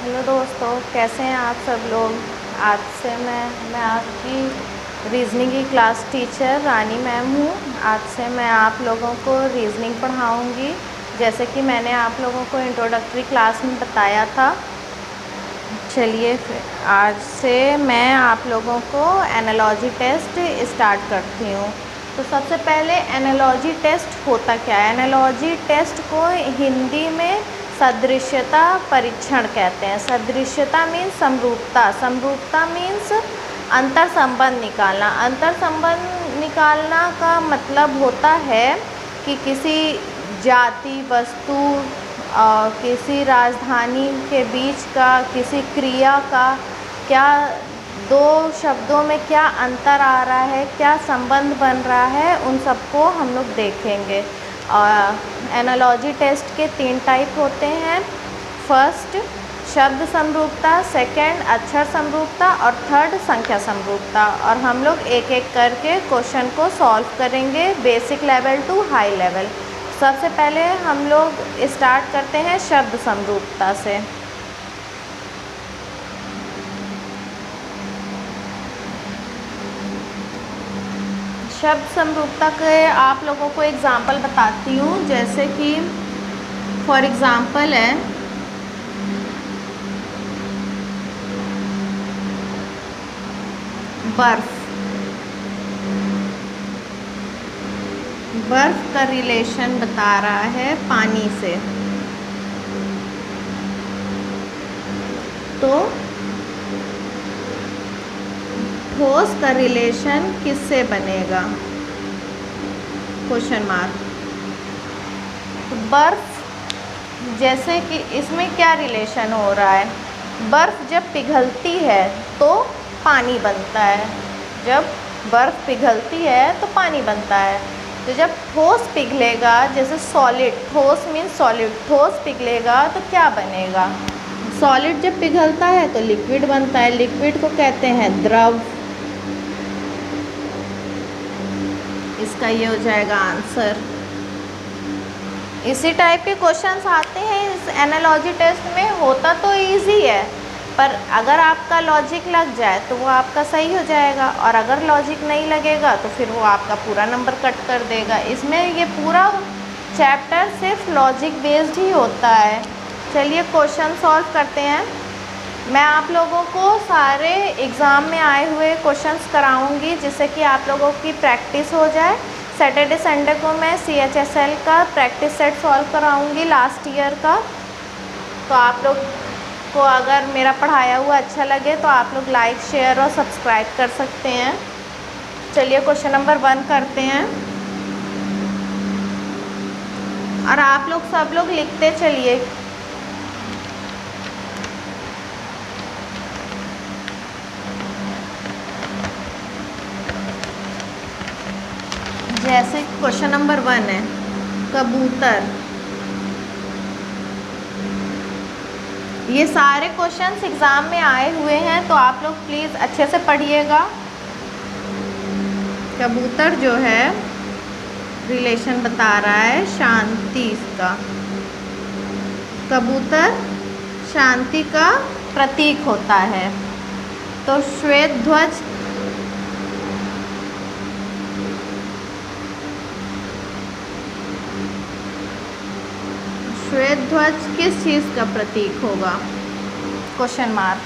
Hello दोस्तों, कैसे हैं आप सब लोग। आज से मैं आपकी रीजनिंग की क्लास टीचर रानी मैम हूँ। आज से मैं आप लोगों को रीजनिंग पढ़ाऊँगी। जैसे कि मैंने आप लोगों को इंट्रोडक्टरी क्लास में बताया था। चलिए फिर आज से मैं आप लोगों को एनालॉजी टेस्ट स्टार्ट करती हूँ। तो सबसे पहले एनालॉजी टेस्ट होता क्या है। एनालॉजी टेस्ट को हिंदी में सदृश्यता परीक्षण कहते हैं। सदृश्यता मीन्स समरूपता, समरूपता मीन्स अंतर संबंध निकालना। अंतर संबंध निकालना का मतलब होता है कि किसी जाति, वस्तु और किसी राजधानी के बीच का, किसी क्रिया का क्या दो शब्दों में क्या अंतर आ रहा है, क्या संबंध बन रहा है, उन सबको हम लोग देखेंगे। एनालॉजी टेस्ट के 3 टाइप होते हैं। फर्स्ट शब्द समरूपता, सेकंड अक्षर समरूपता और थर्ड संख्या समरूपता। और हम लोग एक एक करके क्वेश्चन को सॉल्व करेंगे, basic level to high level. सबसे पहले हम लोग स्टार्ट करते हैं शब्द समरूपता से। शब्द समरूपता के आप लोगों को एग्जाम्पल बताती हूँ। जैसे कि फॉर एग्जाम्पल है बर्फ। बर्फ का रिलेशन बता रहा है पानी से। तो ठोस का रिलेशन किससे बनेगा, क्वेश्चन मार्क। तो बर्फ, जैसे कि इसमें क्या रिलेशन हो रहा है। बर्फ जब पिघलती है तो पानी बनता है। जब बर्फ पिघलती है तो पानी बनता है। तो जब ठोस पिघलेगा, जैसे सॉलिड, ठोस मीन्स सॉलिड, ठोस पिघलेगा तो क्या बनेगा। सॉलिड जब पिघलता है तो लिक्विड बनता है। लिक्विड को कहते हैं द्रव। इसका ये हो जाएगा आंसर। इसी टाइप के क्वेश्चंस आते हैं इस एनालॉजी टेस्ट में। होता तो इजी है, पर अगर आपका लॉजिक लग जाए तो वो आपका सही हो जाएगा, और अगर लॉजिक नहीं लगेगा तो फिर वो आपका पूरा नंबर कट कर देगा। इसमें ये पूरा चैप्टर सिर्फ लॉजिक बेस्ड ही होता है। चलिए क्वेश्चन सॉल्व करते हैं। मैं आप लोगों को सारे एग्ज़ाम में आए हुए क्वेश्चंस कराऊंगी, जिससे कि आप लोगों की प्रैक्टिस हो जाए। सैटरडे संडे को मैं CHSL का प्रैक्टिस सेट सॉल्व कराऊंगी लास्ट ईयर का। तो आप लोग को अगर मेरा पढ़ाया हुआ अच्छा लगे तो आप लोग लाइक, शेयर और सब्सक्राइब कर सकते हैं। चलिए क्वेश्चन नंबर 1 करते हैं, और आप लोग सब लोग लिखते चलिए। जैसे क्वेश्चन नंबर 1 है कबूतर। ये सारे क्वेश्चंस एग्ज़ाम में आए हुए हैं, तो आप लोग प्लीज़ अच्छे से पढ़िएगा। कबूतर जो है रिलेशन बता रहा है शांति का। कबूतर शांति का प्रतीक होता है। तो श्वेत ध्वज श्वेत ध्वज किस चीज़ का प्रतीक होगा, क्वेश्चन मार्क।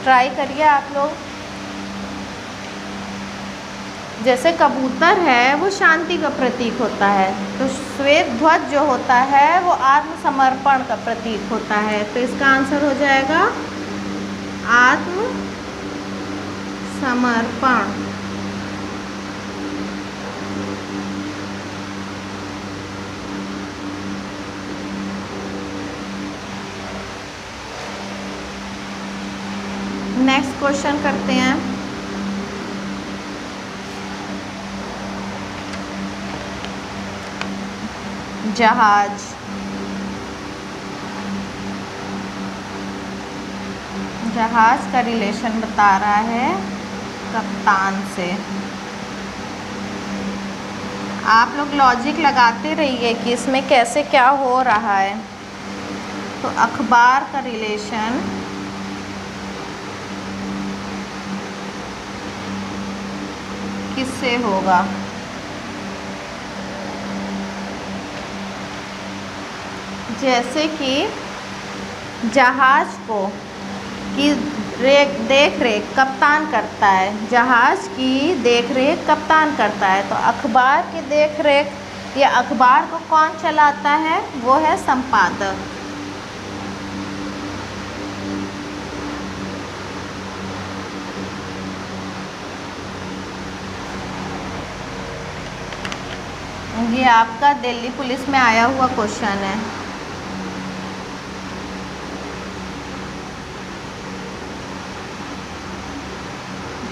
ट्राई करिए आप लोग। जैसे कबूतर है वो शांति का प्रतीक होता है, तो श्वेत ध्वज जो होता है वो आत्मसमर्पण का प्रतीक होता है। तो इसका आंसर हो जाएगा आत्मसमर्पण। नेक्स्ट क्वेश्चन करते हैं। जहाज। जहाज का रिलेशन बता रहा है कप्तान से। आप लोग लॉजिक लगाते रहिए कि इसमें कैसे क्या हो रहा है। तो अखबार का रिलेशन किससे होगा? जैसे कि जहाज को की देख रेख कप्तान करता है, जहाज की देख रेख कप्तान करता है, तो अखबार की देख रेख या अखबार को कौन चलाता है? वो है संपादक। ये आपका दिल्ली पुलिस में आया हुआ क्वेश्चन है।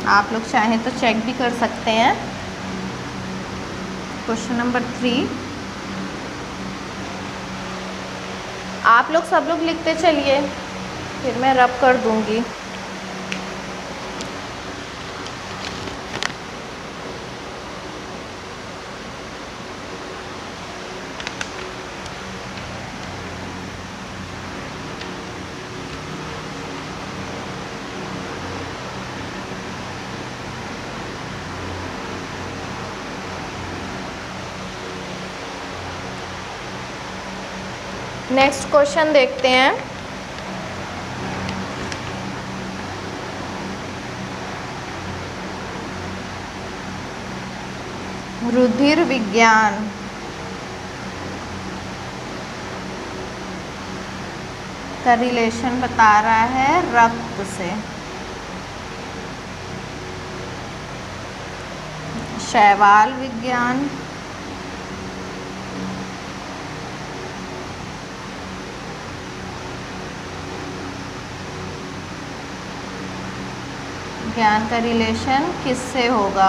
आप लोग चाहें तो चेक भी कर सकते हैं। क्वेश्चन नंबर 3 आप लोग सब लोग लिखते चलिए, फिर मैं रब कर दूंगी। नेक्स्ट क्वेश्चन देखते हैं। रुधिर विज्ञान का रिलेशन बता रहा है रक्त से। शैवाल विज्ञान, ज्ञान का रिलेशन किससे होगा?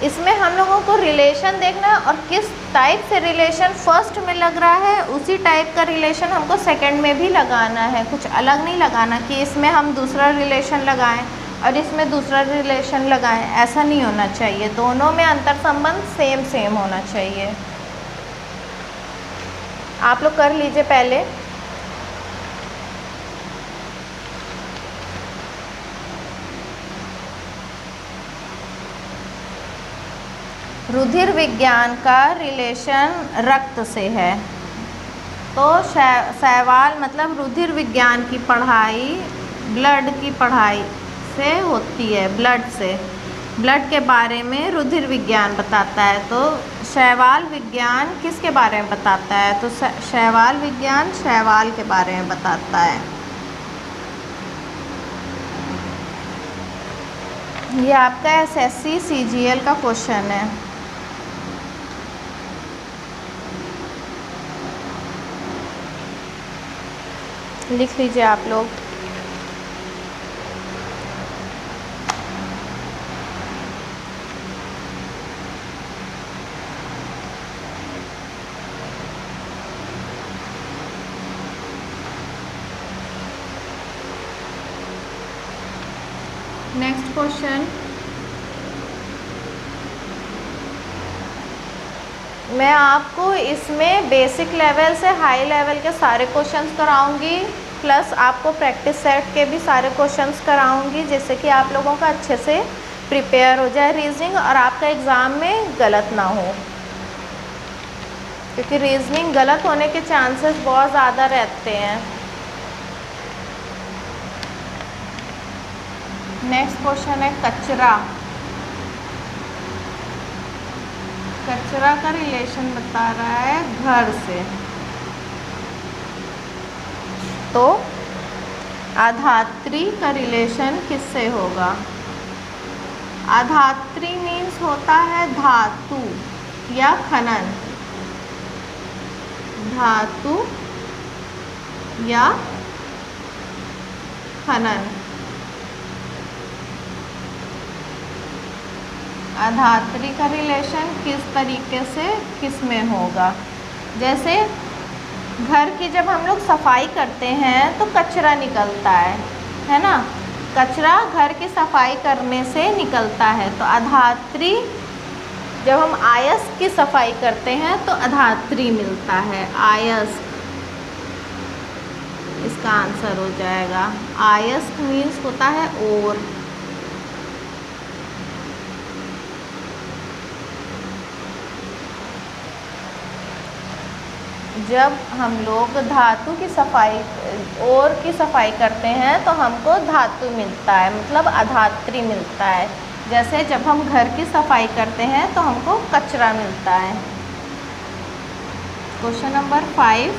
इसमें हम लोगों को रिलेशन देखना है और किस टाइप से रिलेशन फर्स्ट में लग रहा है उसी टाइप का रिलेशन हमको सेकंड में भी लगाना है। कुछ अलग नहीं लगाना कि इसमें हम दूसरा रिलेशन लगाएं और इसमें दूसरा रिलेशन लगाएं, ऐसा नहीं होना चाहिए। दोनों में अंतर संबंध सेम सेम होना चाहिए। आप लोग कर लीजिए पहले। रुधिर विज्ञान का रिलेशन रक्त से है, तो शैवाल मतलब रुधिर विज्ञान की पढ़ाई ब्लड की पढ़ाई से होती है, ब्लड से, ब्लड के बारे में रुधिर विज्ञान बताता है। तो शैवाल विज्ञान किसके बारे में बताता है? तो शैवाल विज्ञान शैवाल के बारे में बताता है। ये आपका एसएससी सीजीएल का क्वेश्चन है। लिख लीजिए आप लोग। नेक्स्ट क्वेश्चन, मैं आपको इसमें बेसिक लेवल से हाई लेवल के सारे क्वेश्चंस कराऊंगी, प्लस आपको प्रैक्टिस सेट के भी सारे क्वेश्चंस कराऊंगी, जिससे कि आप लोगों का अच्छे से प्रिपेयर हो जाए रीजनिंग और आपका एग्ज़ाम में गलत ना हो, क्योंकि रीजनिंग गलत होने के चांसेस बहुत ज़्यादा रहते हैं। नेक्स्ट क्वेश्चन है कचरा। कचरा का रिलेशन बता रहा है घर से, तो आधात्री का रिलेशन किससे होगा? आधात्री मीन्स होता है धातु या खनन, धातु या खनन। आधात्री का रिलेशन किस तरीके से किस में होगा? जैसे घर की जब हम लोग सफाई करते हैं तो कचरा निकलता है ना? कचरा घर की सफाई करने से निकलता है, तो आधात्री जब हम अयस्क की सफाई करते हैं तो अधात्री मिलता है। अयस्क इसका आंसर हो जाएगा। अयस्क मीन्स होता है ओर। जब हम लोग धातु की सफाई ओर की सफाई करते हैं तो हमको धातु मिलता है, मतलब अधात्री मिलता है। जैसे जब हम घर की सफाई करते हैं तो हमको कचरा मिलता है। क्वेश्चन नंबर 5,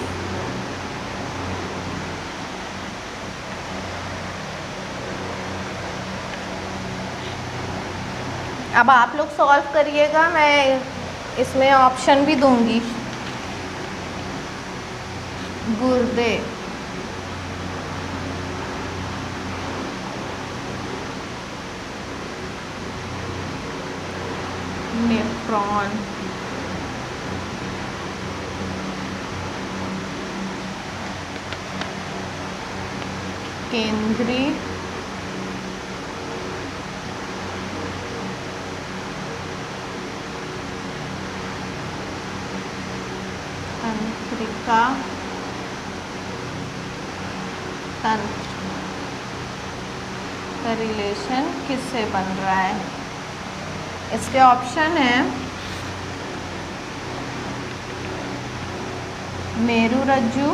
अब आप लोग सॉल्व करिएगा, मैं इसमें ऑप्शन भी दूंगी। गुर्दे, नेफ्रॉन, केंद्रीय, तंत्रिका, तंत्र का रिलेशन किससे बन रहा है? इसके ऑप्शन है मेरुरज्जु,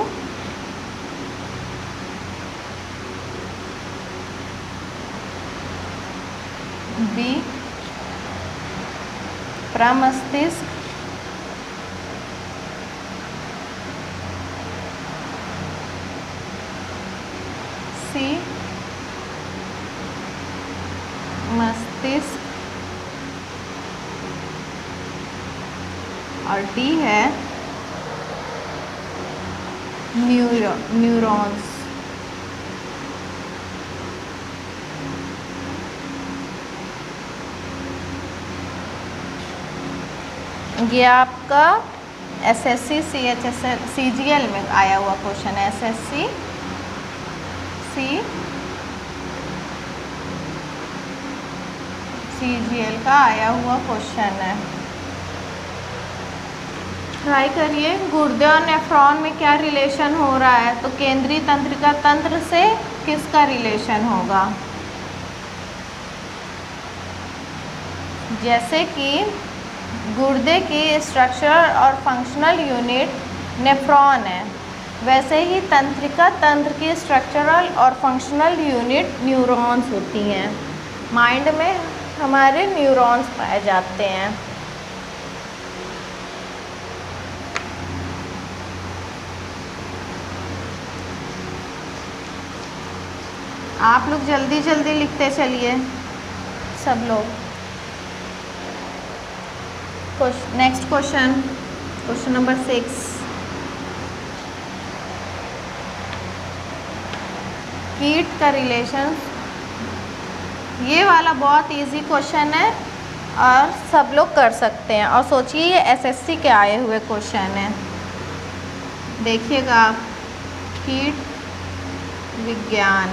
बी प्रमस्तिष्क, सी मस्तिष्क और डी है न्यूरॉन्स। ये आपका एसएससी सीजीएल में आया हुआ क्वेश्चन है। एसएससी सीजीएल का आया हुआ क्वेश्चन है। ट्राई करिए। गुर्दे और नेफ्रॉन में क्या रिलेशन हो रहा है? तो केंद्रीय तंत्रिका तंत्र से किसका रिलेशन होगा? जैसे कि गुर्दे की स्ट्रक्चरल और फंक्शनल यूनिट नेफ्रॉन है, वैसे ही तंत्रिका तंत्र की स्ट्रक्चरल और फंक्शनल यूनिट न्यूरॉन्स होती हैं। माइंड में हमारे न्यूरॉन्स पाए जाते हैं। आप लोग जल्दी जल्दी लिखते चलिए सब लोग। Next question, question number 6। कीट का रिलेशन। ये वाला बहुत इजी क्वेश्चन है और सब लोग कर सकते हैं। और सोचिए ये एसएससी के आए हुए क्वेश्चन है। देखिएगा आप, कीट विज्ञान,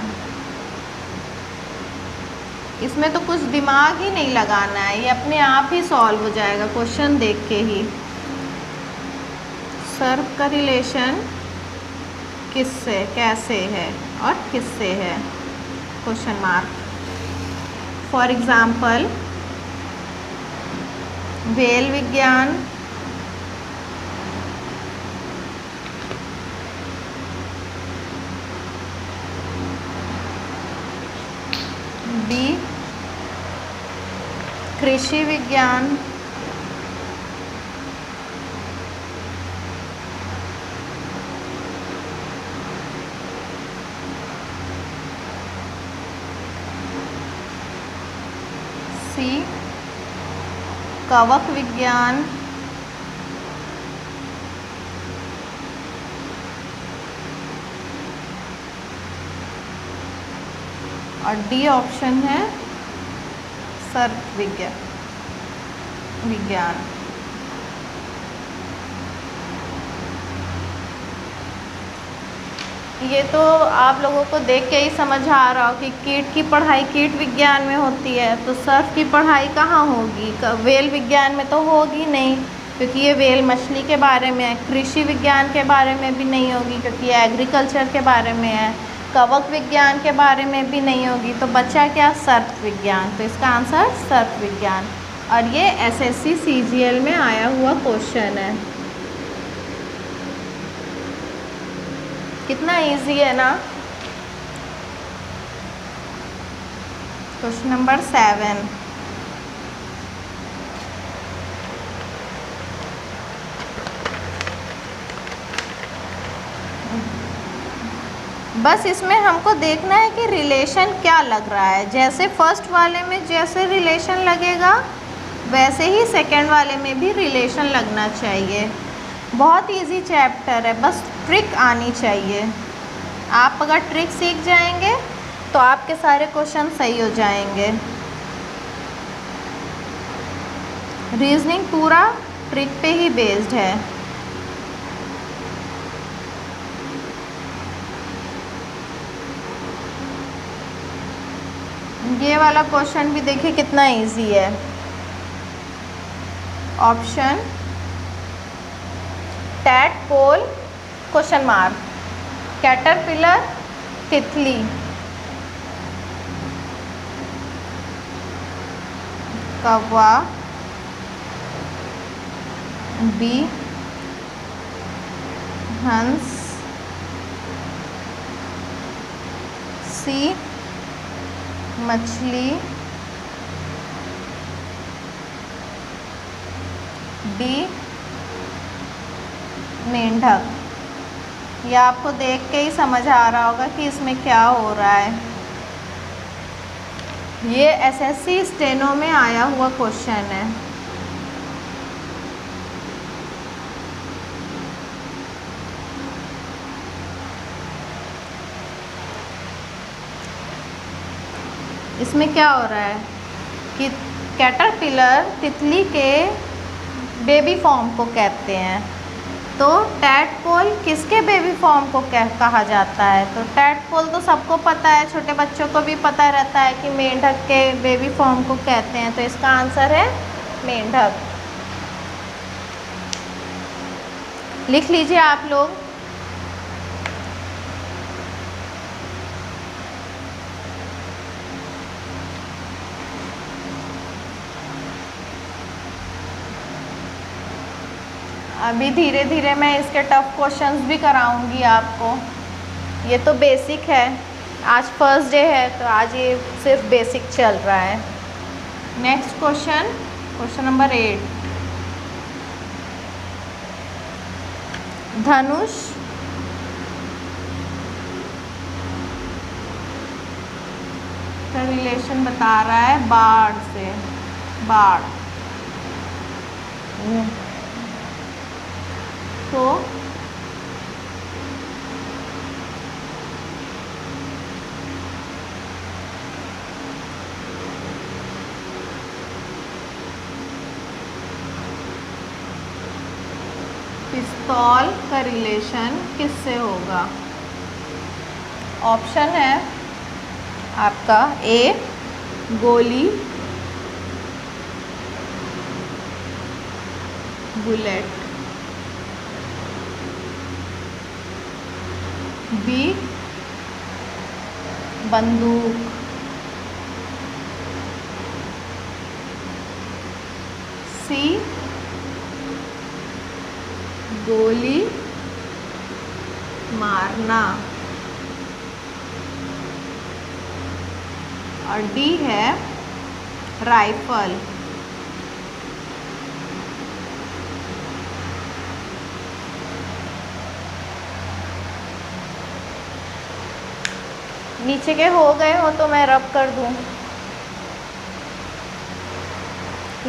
इसमें तो कुछ दिमाग ही नहीं लगाना है, ये अपने आप ही सॉल्व हो जाएगा क्वेश्चन देख के ही। सर्प का रिलेशन किससे, कैसे है और किससे है? Question mark. For example whale विज्ञान, बी कृषि विज्ञान, सी कवक विज्ञान, और डी ऑप्शन है सर्प विज्ञान। ये तो आप लोगों को देख के ही समझ आ रहा हो कि कीट की पढ़ाई कीट विज्ञान में होती है, तो सर्फ की पढ़ाई कहाँ होगी? वेल विज्ञान में तो होगी नहीं, क्योंकि ये वेल मछली के बारे में है। कृषि विज्ञान के बारे में भी नहीं होगी, क्योंकि ये एग्रीकल्चर के बारे में है। कवक विज्ञान के बारे में भी नहीं होगी, तो बचा क्या? सर्प विज्ञान। तो इसका आंसर सर्प विज्ञान। और ये एसएससी सीजीएल में आया हुआ क्वेश्चन है। कितना इजी है ना। क्वेश्चन नंबर 7, बस इसमें हमको देखना है कि रिलेशन क्या लग रहा है। जैसे फर्स्ट वाले में जैसे रिलेशन लगेगा, वैसे ही सेकंड वाले में भी रिलेशन लगना चाहिए। बहुत इजी चैप्टर है, बस ट्रिक आनी चाहिए। आप अगर ट्रिक सीख जाएंगे तो आपके सारे क्वेश्चन सही हो जाएंगे। रीजनिंग पूरा ट्रिक पे ही बेस्ड है। ये वाला क्वेश्चन भी देखिए कितना इजी है। Option tadpole question mark, caterpillar, तितली। कौवा, बी हंस, सी मछली, डी मेंढक। ये आपको देख के ही समझ आ रहा होगा कि इसमें क्या हो रहा है। ये एसएससी स्टेनो में आया हुआ क्वेश्चन है। इसमें क्या हो रहा है कि कैटरपिलर तितली के बेबी फॉर्म को कहते हैं, तो टैडपोल किसके बेबी फॉर्म को कहा जाता है? तो टैडपोल तो सबको पता है, छोटे बच्चों को भी पता रहता है कि मेंढक के बेबी फॉर्म को कहते हैं। तो इसका आंसर है मेंढक। लिख लीजिए आप लोग। अभी धीरे धीरे मैं इसके टफ क्वेश्चंस भी कराऊंगी आपको। ये तो बेसिक है, आज फर्स्ट डे है तो आज ये सिर्फ बेसिक चल रहा है। Next question, question number 8। धनुष का रिलेशन बता रहा है बाढ़ से। बाढ़ तो पिस्तौल का रिलेशन किससे होगा? ऑप्शन है आपका ए गोली, बुलेट, बी बंदूक, सी गोली मारना, और डी है राइफल। नीचे के हो गए हो तो मैं रब कर दूं।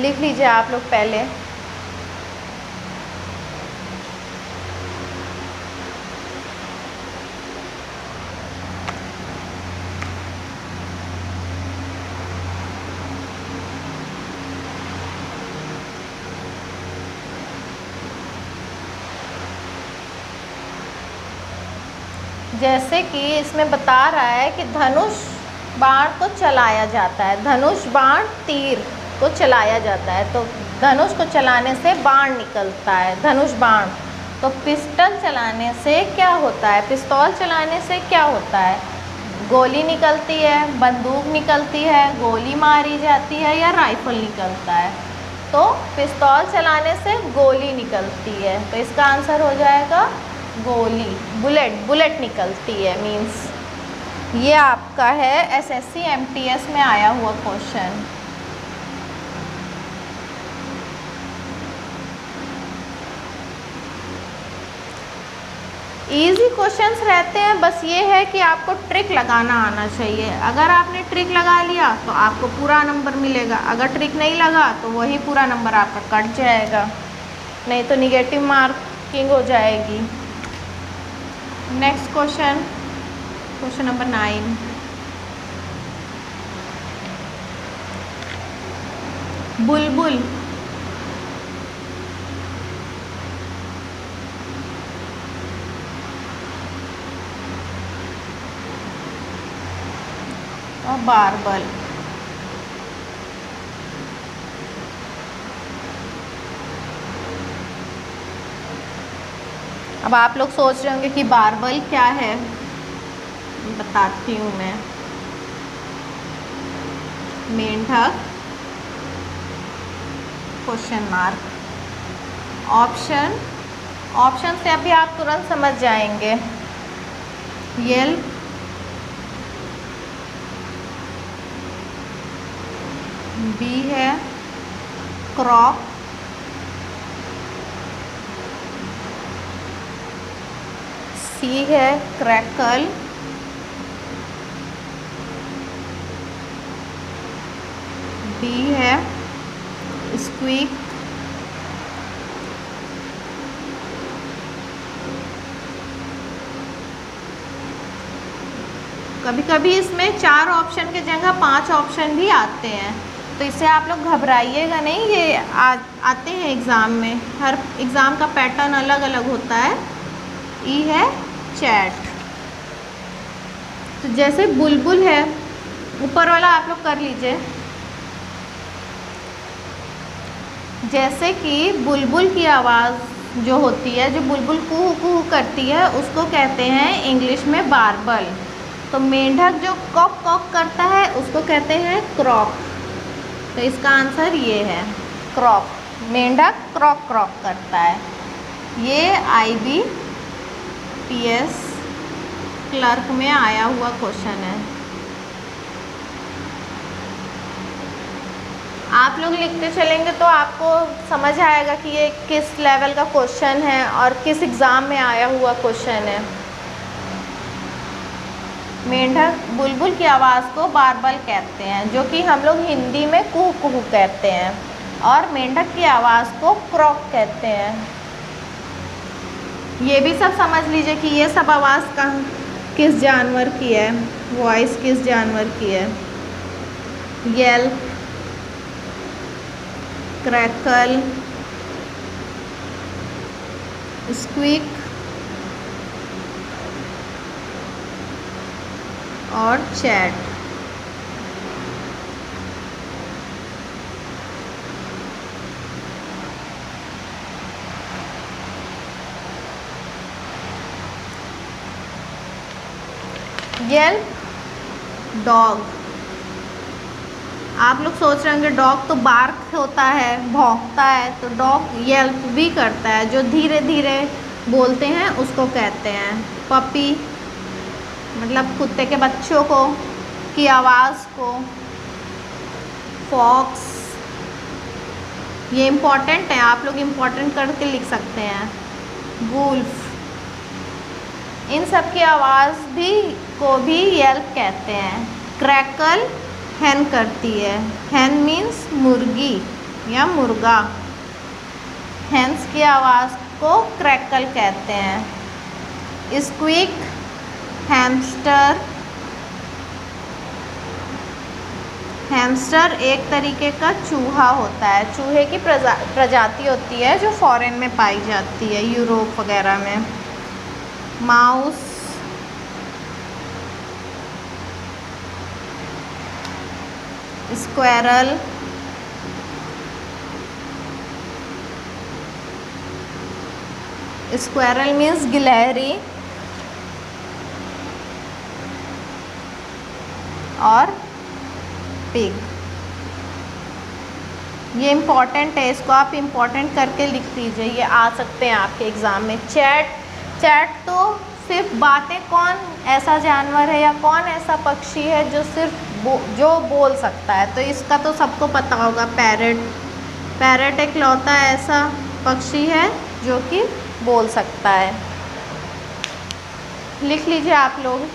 लिख लीजिए आप लोग पहले। जैसे कि इसमें बता रहा है कि धनुष बाण को चलाया जाता है, धनुष बाण तीर को चलाया जाता है, तो धनुष को चलाने से बाण निकलता है, धनुष बाण। तो पिस्टल चलाने से क्या होता है, पिस्तौल चलाने से क्या होता है, गोली निकलती है, बंदूक निकलती है, गोली मारी जाती है या राइफल निकलता है। तो पिस्तौल चलाने से गोली निकलती है, तो इसका आंसर हो जाएगा गोली, बुलेट निकलती है मीन्स। ये आपका है एसएससी एमटीएस में आया हुआ क्वेश्चन। इजी क्वेश्चंस रहते हैं, बस ये है कि आपको ट्रिक लगाना आना चाहिए। अगर आपने ट्रिक लगा लिया तो आपको पूरा नंबर मिलेगा, अगर ट्रिक नहीं लगा तो वही पूरा नंबर आपका कट जाएगा, नहीं तो निगेटिव मार्किंग हो जाएगी। Next question, question number 9। बुलबुल और बारबल। अब आप लोग सोच रहे होंगे कि बारबल क्या है, बताती हूँ मैं। मेंढक क्वेश्चन मार्क। ऑप्शन से अभी आप तुरंत समझ जाएंगे। येल्प, बी है क्रॉक, सी है क्रैकल, डी है स्क्वीक, कभी कभी इसमें 4 ऑप्शन के जगह 5 ऑप्शन भी आते हैं, तो इससे आप लोग घबराइएगा नहीं, ये आते हैं एग्ज़ाम में, हर एग्ज़ाम का पैटर्न अलग अलग होता है। ई है चैट। तो जैसे बुलबुल है, ऊपर वाला आप लोग कर लीजिए। जैसे कि बुलबुल की आवाज़ जो होती है, जो बुलबुल कुहू कुहू करती है, उसको कहते हैं इंग्लिश में बारबल। तो मेंढक जो कॉक कॉक करता है उसको कहते हैं क्रॉक। तो इसका आंसर ये है क्रॉक, मेंढक क्रॉक क्रॉक करता है। ये IBPS क्लर्क में आया हुआ क्वेश्चन है। आप लोग लिखते चलेंगे तो आपको समझ आएगा कि ये किस लेवल का क्वेश्चन है और किस एग्ज़ाम में आया हुआ क्वेश्चन है। मेंढक बुलबुल की आवाज़ को बारबल कहते हैं, जो कि हम लोग हिंदी में कुहू कुहू कहते हैं, और मेंढक की आवाज़ को क्रॉक कहते हैं। ये भी सब समझ लीजिए कि ये सब आवाज़ किस जानवर की है, वॉइस किस जानवर की है। येल्प, क्रैकल, स्क्वीक और चैट। Yelp dog. आप लोग सोच रहे होंगे डॉग तो बार्क होता है, भौंकता है, तो डॉग येल्प भी करता है, जो धीरे धीरे बोलते हैं उसको कहते हैं पपी, मतलब कुत्ते के बच्चों को की आवाज़ को। फॉक्स, ये इम्पॉर्टेंट है, आप लोग इम्पॉर्टेंट करके लिख सकते हैं। वुल्फ, इन सब की आवाज़ को भी येल्प कहते हैं। क्रैकल हैन करती है, हैन मीन्स मुर्गी या मुर्गा, हैंस की आवाज़ को क्रैकल कहते हैं। स्क्वीक हैमस्टर, हैमस्टर एक तरीके का चूहा होता है, चूहे की प्रजाति होती है जो फॉरेन में पाई जाती है, यूरोप वगैरह में। माउस स्क्वायरल, स्क्वायरल मीन्स गिलहरी, और पिग। ये इम्पॉर्टेंट है, इसको आप इम्पॉर्टेंट करके लिख दीजिए, ये आ सकते हैं आपके एग्ज़ाम में। चैट तो सिर्फ बातें, कौन ऐसा जानवर है या कौन ऐसा पक्षी है जो सिर्फ जो बोल सकता है, तो इसका तो सबको पता होगा, पैरट इकलौता ऐसा पक्षी है जो कि बोल सकता है। लिख लीजिए आप लोग।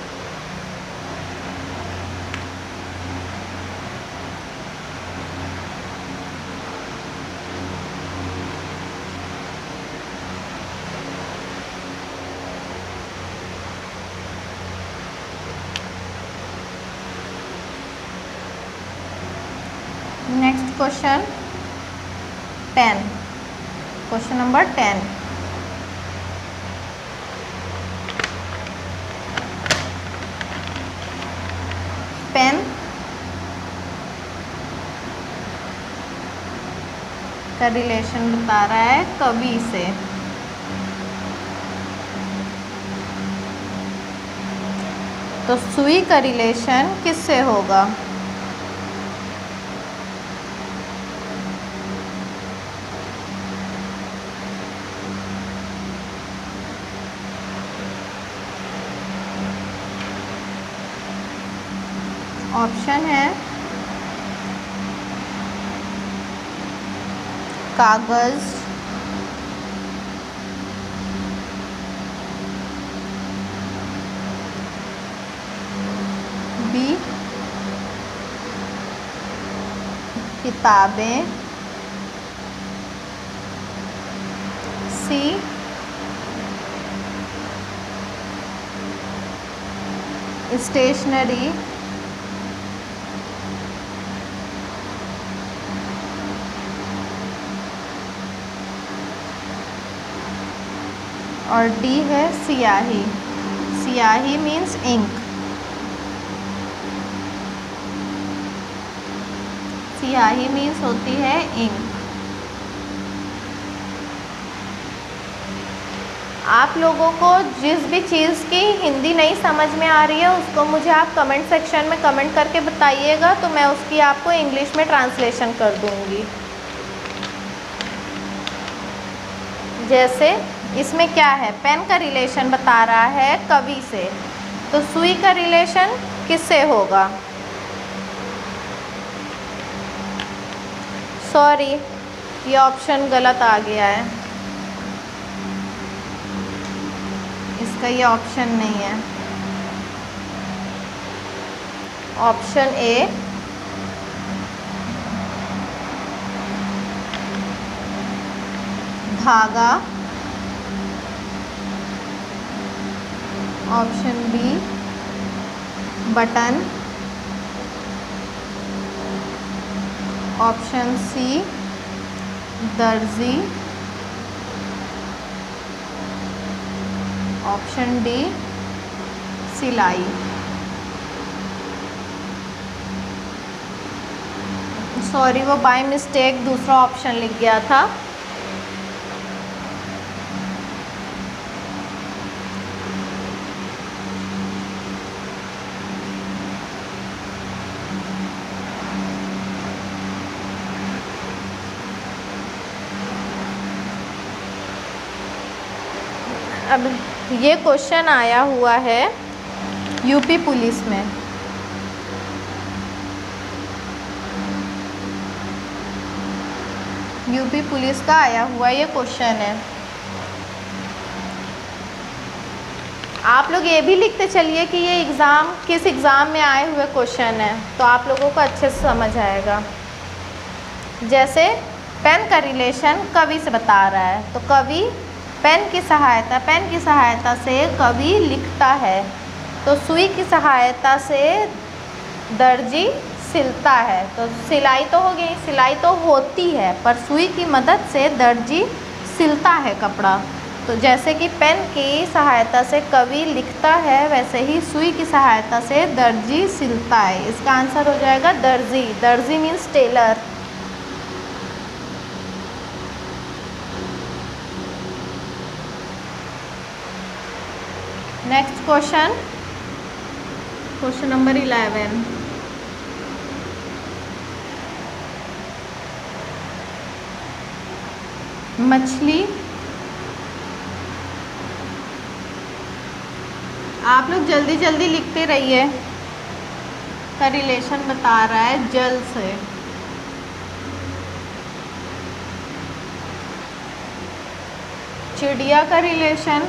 Next question 10, question number 10। Pen का रिलेशन बता रहा है कवि से। तो सुई का रिलेशन किससे होगा? ऑप्शन है कागज, बी किताबें, सी स्टेशनरी, और डी है सियाही। सियाही मीन्स इंक। सियाही मीन्स होती है इंक। आप लोगों को जिस भी चीज़ की हिंदी नहीं समझ में आ रही है उसको मुझे आप कमेंट सेक्शन में कमेंट करके बताइएगा, तो मैं उसकी आपको इंग्लिश में ट्रांसलेशन कर दूँगी। जैसे इसमें क्या है, पेन का रिलेशन बता रहा है कवि से, तो सुई का रिलेशन किससे होगा? सॉरी, ये ऑप्शन गलत आ गया है, इसका ये ऑप्शन नहीं है। ऑप्शन ए धागा, option B button, option C दर्जी, ऑप्शन डी सिलाई। सॉरी, वो बाय मिस्टेक दूसरा ऑप्शन लिख गया था। अब ये क्वेश्चन आया हुआ है यूपी पुलिस में। यूपी पुलिस का आया हुआ ये क्वेश्चन है। आप लोग ये भी लिखते चलिए कि ये एग्ज़ाम किस एग्ज़ाम में आए हुए क्वेश्चन है, तो आप लोगों को अच्छे से समझ आएगा। जैसे पेन का रिलेशन कवि से बता रहा है, तो कवि पेन की सहायता से कवि लिखता है, तो सुई की सहायता से दर्जी सिलता है। तो सिलाई तो हो गई, सिलाई तो होती है, पर सुई की मदद से दर्जी सिलता है कपड़ा। तो जैसे कि पेन की सहायता से कवि लिखता है, वैसे ही सुई की सहायता से दर्जी सिलता है। इसका आंसर हो जाएगा दर्जी। दर्जी means tailor. Next question, question number 11। मछली, आप लोग जल्दी जल्दी लिखते रहिए, का रिलेशन बता रहा है जल से। चिड़िया का रिलेशन,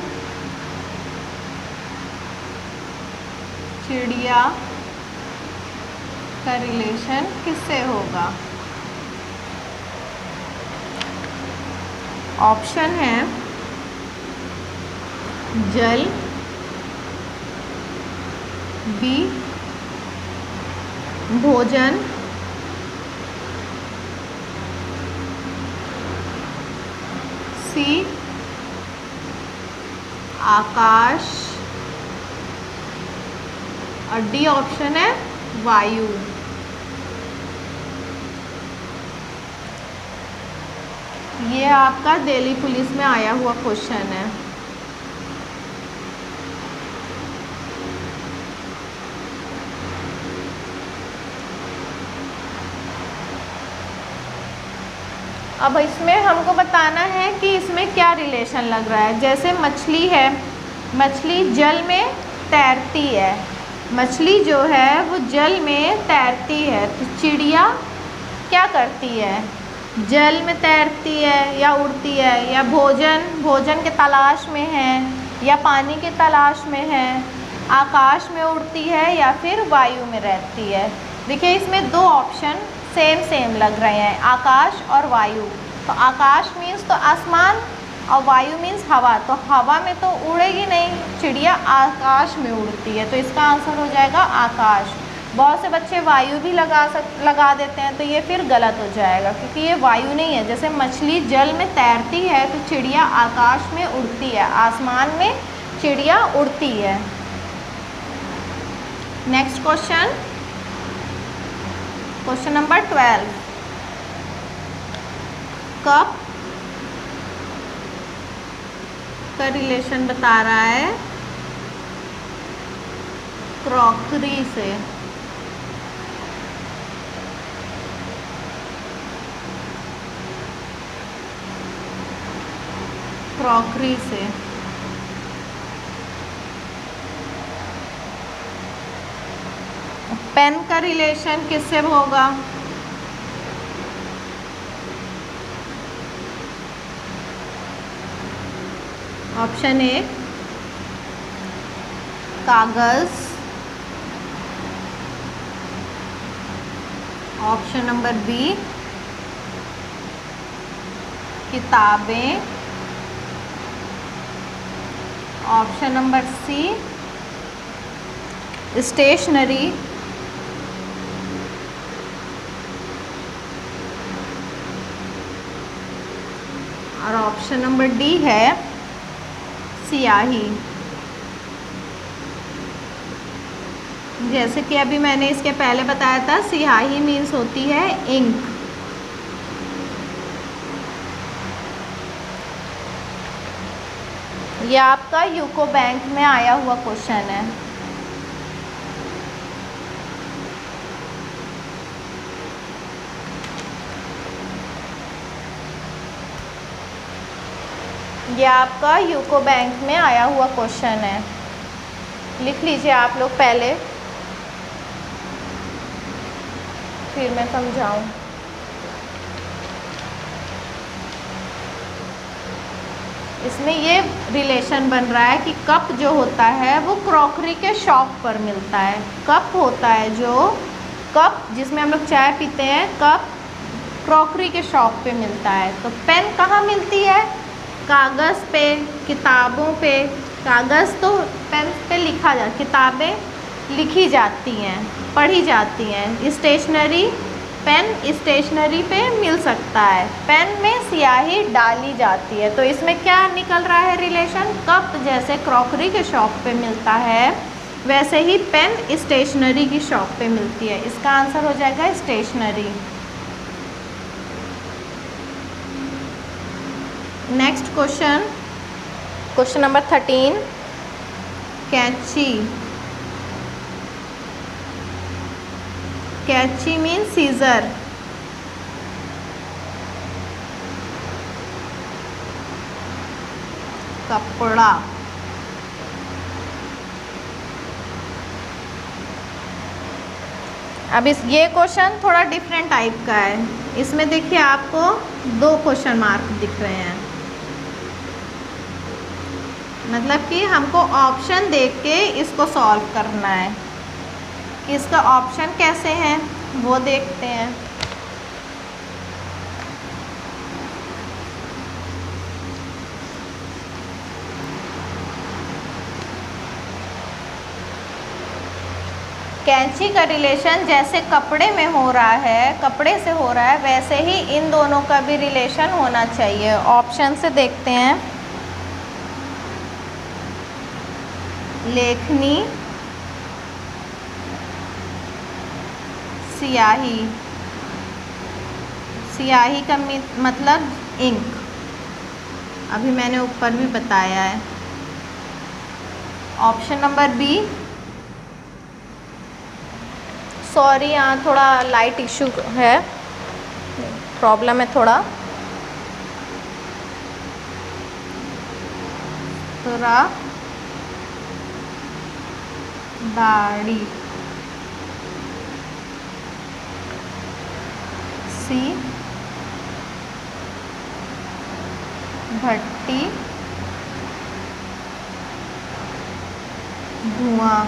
चिड़िया का रिलेशन किससे होगा? ऑप्शन है जल, बी भोजन, सी आकाश, और डी ऑप्शन है वायु। ये आपका दिल्ली पुलिस में आया हुआ क्वेश्चन है। अब इसमें हमको बताना है कि इसमें क्या रिलेशन लग रहा है। जैसे मछली है, मछली जल में तैरती है, मछली जो है वो जल में तैरती है। तो चिड़िया क्या करती है? जल में तैरती है या उड़ती है, या भोजन के तलाश में है, या पानी के तलाश में है, आकाश में उड़ती है, या फिर वायु में रहती है। देखिए इसमें दो ऑप्शन सेम लग रहे हैं, आकाश और वायु। तो आकाश मीन्स तो आसमान, और वायु मीन्स हवा। तो हवा में तो उड़ेगी नहीं, चिड़िया आकाश में उड़ती है। तो इसका आंसर हो जाएगा आकाश। बहुत से बच्चे वायु भी लगा देते हैं, तो ये फिर गलत हो जाएगा, क्योंकि ये वायु नहीं है। जैसे मछली जल में तैरती है, तो चिड़िया आकाश में उड़ती है, आसमान में चिड़िया उड़ती है। Next question, question number 12। Cup का रिलेशन बता रहा है क्रॉकरी से। क्रॉकरी से पेन का रिलेशन किससे होगा? ऑप्शन ए कागज, ऑप्शन नंबर बी किताबें, ऑप्शन नंबर सी स्टेशनरी, और ऑप्शन नंबर डी है सियाही। जैसे कि अभी मैंने इसके पहले बताया था, सियाही मीन्स होती है इंक। यह आपका यूको बैंक में आया हुआ क्वेश्चन है। यह आपका यूको बैंक में आया हुआ क्वेश्चन है, लिख लीजिए आप लोग पहले, फिर मैं समझाऊं। इसमें ये रिलेशन बन रहा है कि कप जो होता है वो क्रॉकरी के शॉप पर मिलता है। कप होता है जो कप जिसमें हम लोग चाय पीते हैं, कप क्रॉकरी के शॉप पे मिलता है। तो पेन कहाँ मिलती है? कागज़ पे, किताबों पे। कागज़ तो पेन पे लिखा किताबें लिखी जाती हैं, पढ़ी जाती हैं। स्टेशनरी पेन स्टेशनरी पे मिल सकता है, पेन में स्याही डाली जाती है। तो इसमें क्या निकल रहा है रिलेशन? कप जैसे क्रॉकरी के शॉप पे मिलता है, वैसे ही पेन स्टेशनरी की शॉप पे मिलती है। इसका आंसर हो जाएगा stationery. Next question, question number 13, कैंची। कैंची मीन सीजर। कपड़ा। अब ये क्वेश्चन थोड़ा डिफरेंट टाइप का है। इसमें देखिए आपको 2 क्वेश्चन मार्क दिख रहे हैं, मतलब कि हमको ऑप्शन देख के इसको सॉल्व करना है कि इसका ऑप्शन कैसे हैं वो देखते हैं। कैंची का रिलेशन जैसे कपड़े में हो रहा है, कपड़े से हो रहा है, वैसे ही इन दोनों का भी रिलेशन होना चाहिए। ऑप्शन से देखते हैं। लेखनी, स्याही। स्याही का मतलब इंक, अभी मैंने ऊपर भी बताया है। Option number B. सॉरी, यहाँ थोड़ा लाइट इशू है, प्रॉब्लम है थोड़ा। थोड़ा दाढ़ी। सी, भट्टी, धुआं।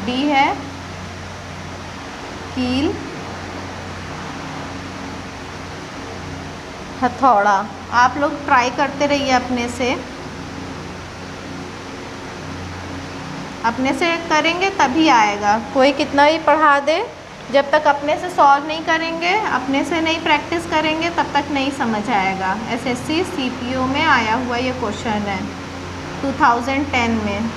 डी है कील, हथौड़ा। आप लोग ट्राई करते रहिए अपने से करेंगे तभी आएगा। कोई कितना ही पढ़ा दे, जब तक अपने से सॉल्व नहीं करेंगे, अपने से नहीं प्रैक्टिस करेंगे, तब तक नहीं समझ आएगा। एसएससी सीपीओ में आया हुआ ये क्वेश्चन है 2010 में।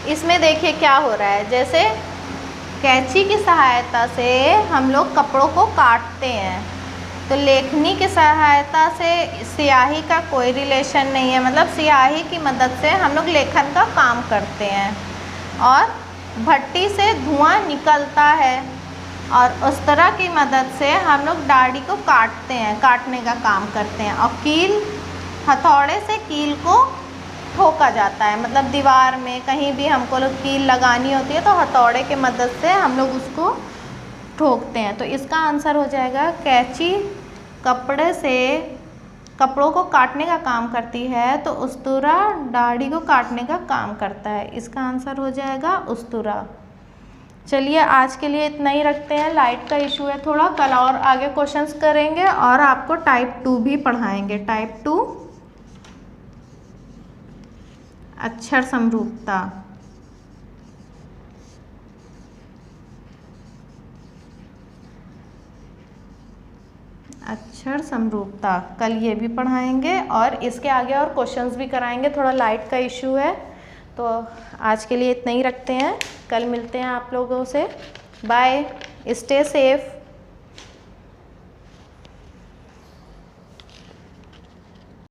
इसमें देखिए क्या हो रहा है, जैसे कैंची की सहायता से हम लोग कपड़ों को काटते हैं, तो लेखनी की सहायता से स्याही का कोई रिलेशन नहीं है, मतलब स्याही की मदद से हम लोग लेखन का काम करते हैं। और भट्टी से धुआं निकलता है, और उस तरह की मदद से हम लोग दाढ़ी को काटते हैं, काटने का काम करते हैं। और कील, हथौड़े से कील को ठोका जाता है, मतलब दीवार में कहीं भी हमको लोग कील लगानी होती है तो हथौड़े के मदद से हम लोग उसको ठोकते हैं। तो इसका आंसर हो जाएगा कैंची कपड़े से कपड़ों को काटने का काम करती है, तो उस्तरा दाढ़ी को काटने का काम करता है। इसका आंसर हो जाएगा उस्तरा। चलिए आज के लिए इतना ही रखते हैं, लाइट का इशू है थोड़ा, कल और आगे क्वेश्चंस करेंगे और आपको टाइप 2 भी पढ़ाएंगे। टाइप 2 अक्षर समरूपता। अक्षर समरूपता कल ये भी पढ़ाएंगे और इसके आगे और क्वेश्चंस भी कराएंगे। थोड़ा लाइट का इशू है, तो आज के लिए इतना ही रखते हैं, कल मिलते हैं आप लोगों से। Bye, stay safe.